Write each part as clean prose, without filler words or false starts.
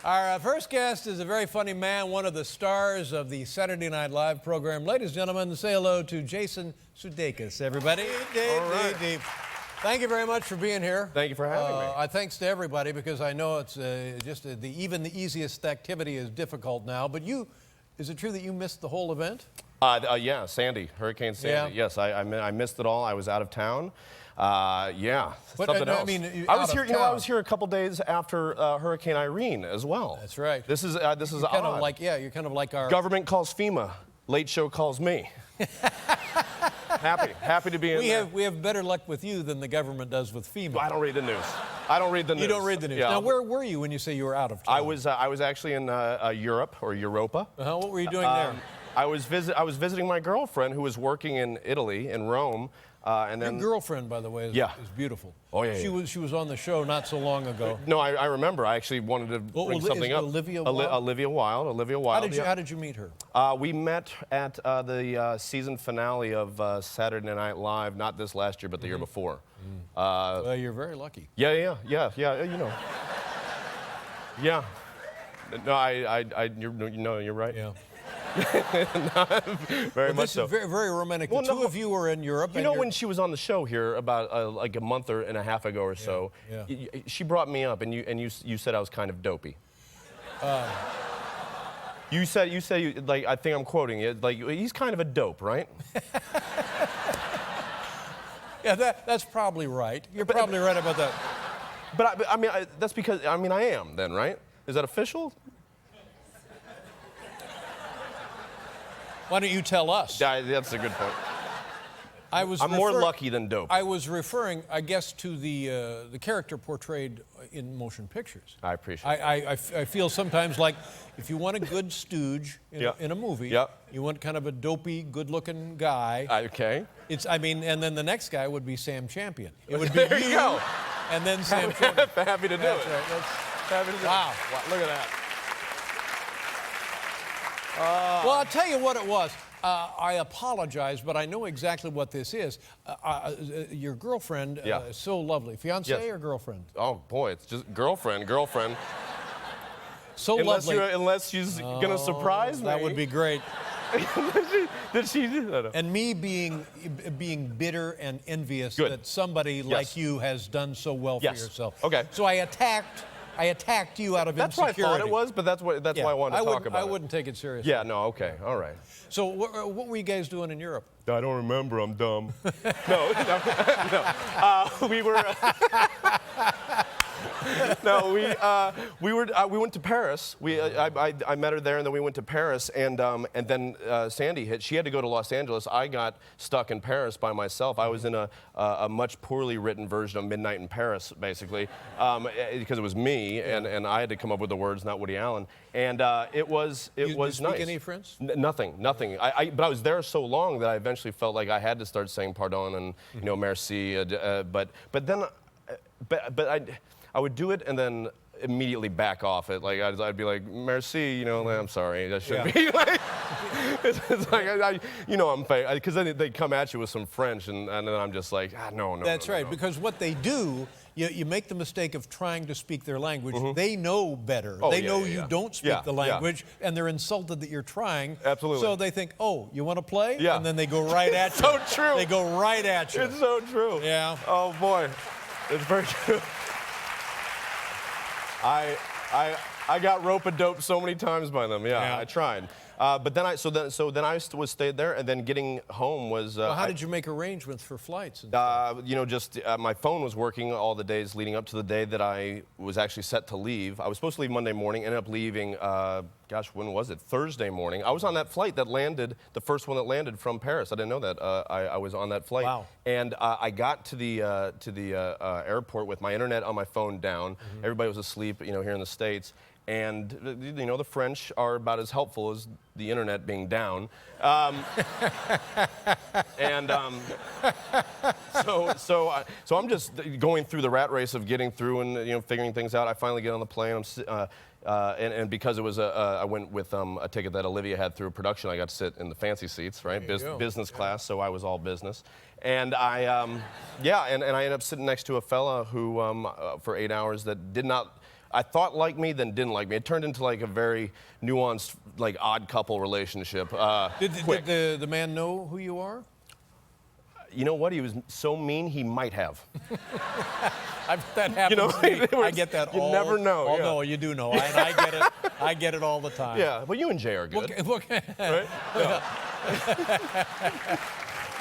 Our first guest is a very funny man, one of the stars of the Saturday Night Live program. Ladies and gentlemen, say hello to Jason Sudeikis, everybody. All right. Thank you very much for being here. Thank you for having me. Thanks to everybody, because I know it's even the easiest activity is difficult now. But is it true that you missed the whole event? Yeah, Hurricane Sandy. Yeah. Yes, I missed it all. I was out of town. Yeah, But, something else. I mean, I was here. You know, I was here a couple days after Hurricane Irene as well. That's right. This is odd. You're kind of like our Government calls FEMA. Late Show calls me. Happy to be in there. We have better luck with you than the government does with FEMA. I don't read the news. I don't read the news. You don't read the news. Yeah. Now, where were you when you say you were out of town? I was actually in Europe or Europa. What were you doing there? I was visiting my girlfriend who was working in Italy, in Rome. And then your girlfriend, by the way, is beautiful. Oh, yeah. She was on the show not so long ago. No, I remember. I actually wanted to bring something up. Olivia Wilde? Olivia Wilde. How did you meet her? We met at the season finale of Saturday Night Live, not this last year, but the year before. Well, you're very lucky. Yeah. You know. Yeah. No, you're right. Yeah. Very much so. This is very romantic. The two of you were in Europe. You know, when she was on the show here about like a month and a half ago or so, she brought me up, and you said I was kind of dopey. You said like, I think I'm quoting it, like, he's kind of a dope, right? Yeah, that's probably right. You're probably right about that. But I mean, that's because I am then, right? Is that official? Why don't you tell us? That's a good point. I'm more lucky than dope. I was referring, I guess, to the character portrayed in motion pictures. I appreciate it. I feel sometimes like if you want a good stooge in a movie, you want kind of a dopey, good-looking guy. Okay. And then the next guy would be Sam Champion. It would be there you go. And then Sam Champion. Happy to do it. Right. Happy to do wow. It. Look at that. Well, I'll tell you what it was. I apologize, but I know exactly what this is. Your girlfriend is so lovely. Fiancée or girlfriend? Oh, boy, it's just girlfriend. So lovely. Unless she's going to surprise me. That would be great. Did she do that? And me being bitter and envious that somebody like you has done so well for yourself. Okay. So I attacked you out of insecurity. That's what I thought it was, but that's why I wanted to talk about it. I wouldn't take it seriously. Yeah, no, okay, all right. So what were you guys doing in Europe? I don't remember, I'm dumb. No. We were... No, we went to Paris. I met her there, and then we went to Paris, and then Sandy hit. She had to go to Los Angeles. I got stuck in Paris by myself. I was in a much poorly written version of Midnight in Paris, basically, because it was me, and I had to come up with the words, not Woody Allen. And it was nice. You speak any French? Nothing. But I was there so long that I eventually felt like I had to start saying pardon and merci. But I would do it and then immediately back off it. Like I'd be like, merci, I'm sorry. That shouldn't be like. It's like I'm fake, because then they come at you with some French, and then I'm just like, no. That's right, because what they do, you make the mistake of trying to speak their language. They know better. They know you don't speak the language, and they're insulted that you're trying. Absolutely. So they think, oh, you want to play? Yeah. And then they go right at you. So true. They go right at you. It's so true. Yeah. Oh boy, it's very true. I got rope-a-dope so many times by them. Yeah. I tried. But then I was stayed there, and then getting home was. Well, how did you make arrangements for flights? Just my phone was working all the days leading up to the day that I was actually set to leave. I was supposed to leave Monday morning, ended up leaving. When was it? Thursday morning. I was on that flight that landed, the first one that landed from Paris. I didn't know that. I was on that flight. Wow. And I got to the airport with my internet on my phone down. Everybody was asleep, here in the States. And, the French are about as helpful as the internet being down. So I'm just going through the rat race of getting through and, figuring things out. I finally get on the plane. And because it was I went with a ticket that Olivia had through production, I got to sit in the fancy seats, right? Business class, so I was all business. And I ended up sitting next to a fella who, for 8 hours, that did not I thought liked me, then didn't like me. It turned into like a very nuanced, like odd couple relationship. Did the man know who you are? You know what? He was so mean, he might have. That happens to me. I get that all. You never know. Oh, no, you do know. And I get it. I get it all the time. Yeah, but you and Jay are good. Okay. Right? Yeah.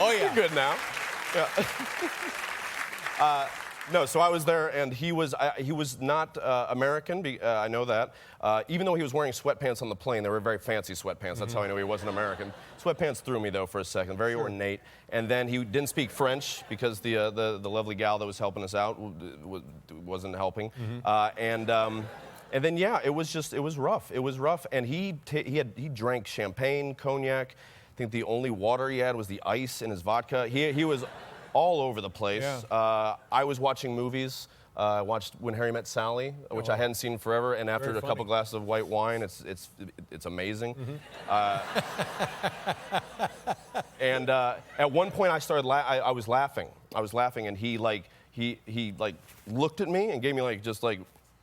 Oh, yeah. You're good now. Yeah. No, so I was there, and he was not American. I know that. Even though he was wearing sweatpants on the plane, they were very fancy sweatpants. That's how I knew he wasn't American. Sweatpants threw me though for a second, very ornate. And then he didn't speak French because the lovely gal that was helping us out wasn't helping. And then yeah, it was rough. It was rough, and he drank champagne, cognac. I think the only water he had was the ice in his vodka. He was all over the place. Yeah. I was watching movies. I watched When Harry Met Sally, which I hadn't seen forever, and after a couple glasses of white wine, it's amazing. And at one point, I was laughing. I was laughing, and he looked at me and gave me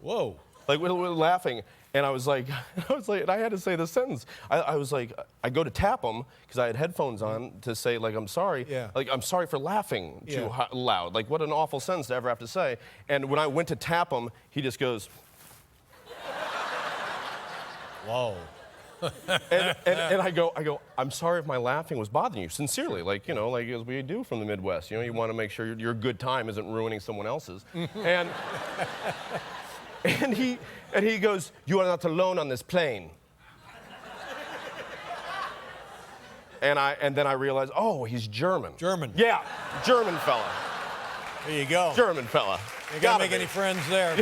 whoa. Like we're laughing, and I was like, and I had to say this sentence. I was like, I go to tap him because I had headphones on to say like I'm sorry, like I'm sorry for laughing too loud. Like what an awful sentence to ever have to say. And when I went to tap him, he just goes, whoa. and I go, I'm sorry if my laughing was bothering you, sincerely, like as we do from the Midwest. You want to make sure your good time isn't ruining someone else's. And he goes, you are not alone on this plane. And then I realized, oh, he's German. German. Yeah, German fella. There you go. German fella. You gotta make any friends there.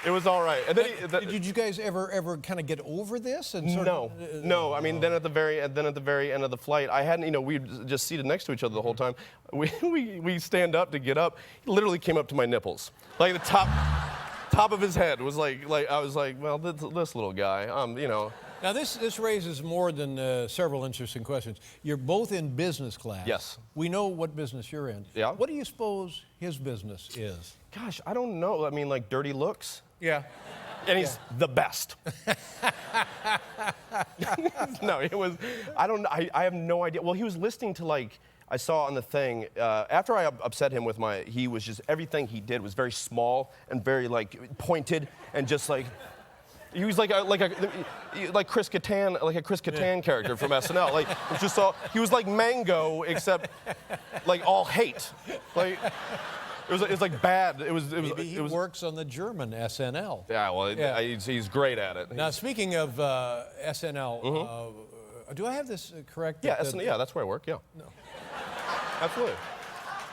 It was all right. And then did you guys ever kind of get over this? And no. I mean, then at the very end of the flight, I hadn't. We were just seated next to each other the whole time. We stand up to get up. He literally came up to my nipples, like the top of his head was like I was like, well, this little guy, Now this raises more than several interesting questions. You're both in business class. Yes. We know what business you're in. Yeah. What do you suppose his business is? Gosh, I don't know. I mean, like dirty looks. Yeah. And he's the best. No, it was, I have no idea. Well, he was listening to I saw on the thing, after I upset him with he was just, everything he did was very small and very pointed and just he was like Chris Kattan, like a Chris Kattan character from SNL. It was just he was like Mango, except all hate. It was like bad. Maybe he works on the German SNL. Yeah, well, he's great at it. Now, speaking of SNL, do I have this correct? Yeah, yeah, that's where I work. Yeah. No. Absolutely.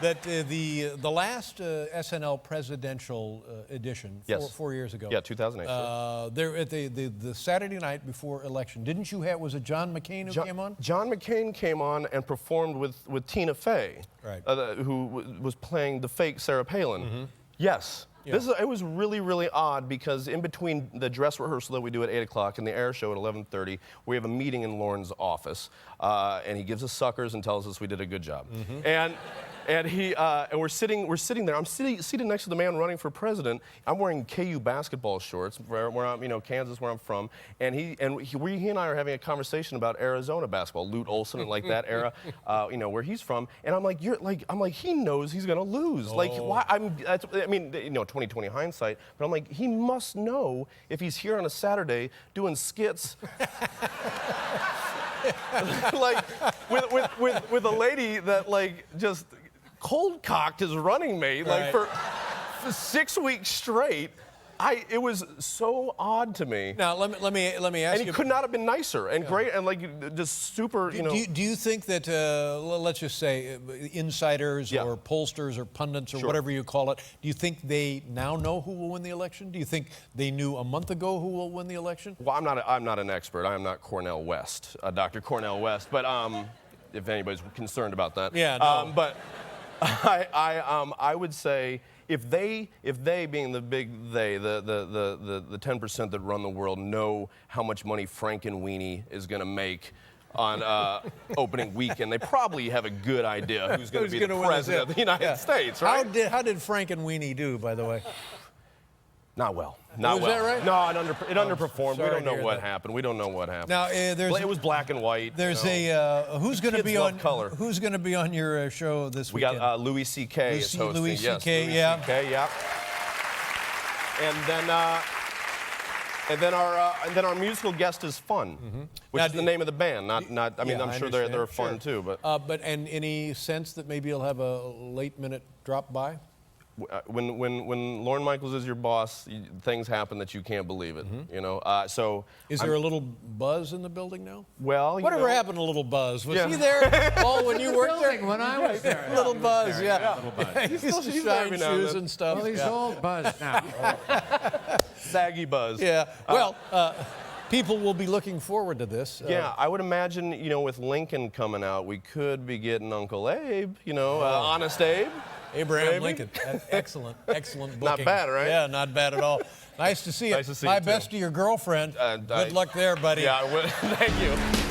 That the last SNL presidential edition 4 years ago. Yeah, 2008. There at the Saturday night before election. Didn't you have? Was it John McCain who came on? John McCain came on and performed with Tina Fey, right. Who was playing the fake Sarah Palin. Yes. Yeah. It was really, really odd because in between the dress rehearsal that we do at 8 o'clock and the air show at 11:30, we have a meeting in Lorne's office, and he gives us suckers and tells us we did a good job. And we're sitting there. I'm seated next to the man running for president. I'm wearing KU basketball shorts, where I'm, Kansas, where I'm from. And he and I are having a conversation about Arizona basketball, Lute Olson and that era, where he's from. And I'm like, he knows he's gonna lose. Why? 20/20 hindsight. But I'm like, he must know if he's here on a Saturday doing skits. with a lady that just cold-cocked is running me for 6 weeks straight. It was so odd to me. Now let me ask you. And he could not have been nicer and great and just super. Do you think that let's just say insiders or pollsters or pundits or whatever you call it? Do you think they now know who will win the election? Do you think they knew a month ago who will win the election? Well, I'm not an expert. I am not Cornell West, Dr. Cornell West. But if anybody's concerned about that. Yeah. No. But I would say. If they being the big they, the 10% that run the world know how much money Frankenweenie is going to make opening weekend, they probably have a good idea who's going to be the gonna win this, president of the United States, right? How did Frank and Weenie do, by the way? Not well. Not Was well. that right? No, it underperformed. We sorry don't to know hear what that. happened. We don't know what happened. Now, It was black and white. There's you know. who's going to Kids be love on color. Who's going to be on your show this We weekend? got Louis C.K. is hosting. Louis Yes, C.K., Louis yeah. C.K., yeah. And then our musical guest is Fun, which Now, is the name of the band. Not. I mean, Yeah, I'm I sure they're understand. fun too. But But any sense that maybe you'll have a late minute drop by? when Lorne Michaels is your boss, things happen that you can't believe it. You know. So Is there a little buzz in the building now? well, you Whatever know, happened to Little Buzz? Was Yeah. he there all when you worked there? When I was there. Little Buzz, yeah. Little Buzz. He used to he's there shine every now and shoes then. and stuff. Well, he's yeah. all buzzed now. saggy Buzz. Yeah. Well, people will be looking forward to this. Yeah, I would imagine, you know, with Lincoln coming out, we could be getting Uncle Abe, you know, Honest Abe. Abraham Maybe. Lincoln. Excellent booking. Not bad, right? Yeah, not bad at all. Nice to see you. Nice to see My you, too. best to your girlfriend. Good luck there, buddy. Yeah, thank you.